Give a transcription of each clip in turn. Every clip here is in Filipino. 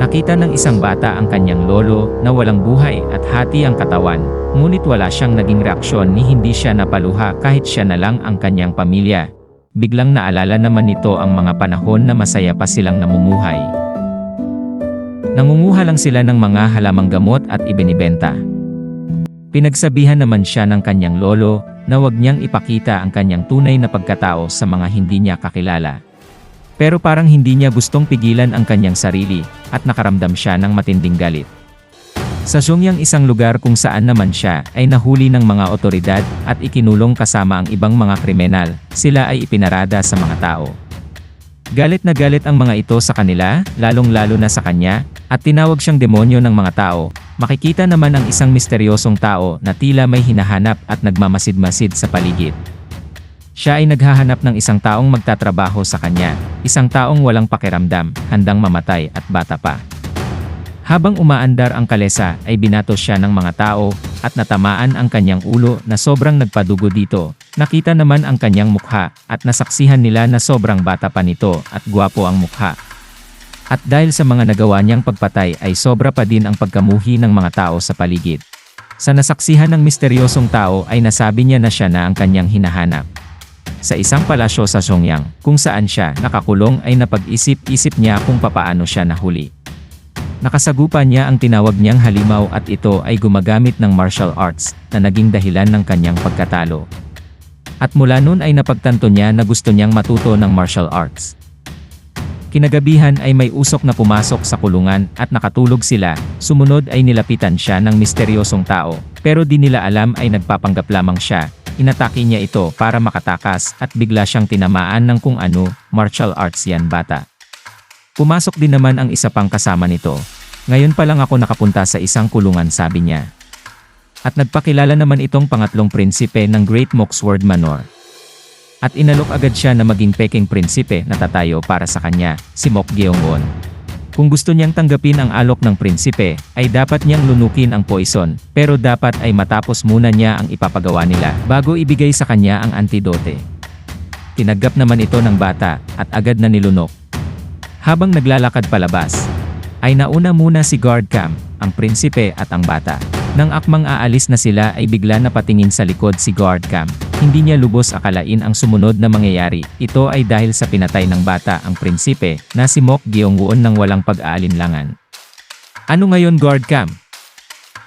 Nakita ng isang bata ang kanyang lolo na walang buhay at hati ang katawan, ngunit wala siyang naging reaksyon ni hindi siya napaluha kahit siya na lang ang kanyang pamilya. Biglang naalala naman nito ang mga panahon na masaya pa silang namumuhay. Nangunguha lang sila ng mga halamang gamot at ibinibenta. Pinagsabihan naman siya ng kanyang lolo na huwag niyang ipakita ang kanyang tunay na pagkatao sa mga hindi niya kakilala. Pero parang hindi niya gustong pigilan ang kanyang sarili at nakaramdam siya ng matinding galit. Sa Xiongyan, isang lugar kung saan naman siya ay nahuli ng mga otoridad at ikinulong kasama ang ibang mga kriminal, sila ay ipinarada sa mga tao. Galit na galit ang mga ito sa kanila, lalong-lalo na sa kanya, at tinawag siyang demonyo ng mga tao. Makikita naman ang isang misteryosong tao na tila may hinahanap at nagmamasid-masid sa paligid. Siya ay naghahanap ng isang taong magtatrabaho sa kanya, isang taong walang pakiramdam, handang mamatay at bata pa. Habang umaandar ang kalesa ay binato siya ng mga tao at natamaan ang kanyang ulo na sobrang nagpadugo dito. Nakita naman ang kanyang mukha at nasaksihan nila na sobrang bata pa nito at gwapo ang mukha. At dahil sa mga nagawa niyang pagpatay ay sobra pa din ang pagkamuhi ng mga tao sa paligid. Sa nasaksihan ng misteryosong tao ay nasabi niya na siya na ang kanyang hinahanap. Sa isang palasyo sa Xiongyan, kung saan siya nakakulong ay napag-isip-isip niya kung papaano siya nahuli. Nakasagupan niya ang tinawag niyang halimaw at ito ay gumagamit ng martial arts na naging dahilan ng kanyang pagkatalo. At mula noon ay napagtanto niya na gusto niyang matuto ng martial arts. Kinagabihan ay may usok na pumasok sa kulungan at nakatulog sila, sumunod ay nilapitan siya ng misteryosong tao, pero di nila alam ay nagpapanggap lamang siya. Inatake niya ito para makatakas at bigla siyang tinamaan ng kung ano, martial arts yan bata. Pumasok din naman ang isa pang kasama nito. Ngayon pa lang ako nakapunta sa isang kulungan, sabi niya. At nagpakilala naman itong pangatlong prinsipe ng Great Moxword Manor. At inalok agad siya na maging peking prinsipe na tatayo para sa kanya, si Mok Gyeongon. Kung gusto niyang tanggapin ang alok ng prinsipe, ay dapat niyang lunukin ang poison, pero dapat ay matapos muna niya ang ipapagawa nila bago ibigay sa kanya ang antidote. Tinanggap naman ito ng bata at agad na nilunok. Habang naglalakad palabas, ay nauna muna si Guard Cam, ang prinsipe at ang bata. Nang akmang aalis na sila ay bigla napatingin sa likod si Guard Cam. Hindi niya lubos akalain ang sumunod na mangyayari. Ito ay dahil sa pinatay ng bata ang prinsipe na si Mok Gyeongon nang walang pag-aalinlangan. Ano ngayon, Guard Cam?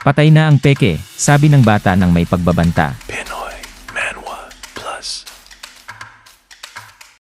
Patay na ang peke, sabi ng bata nang may pagbabanta.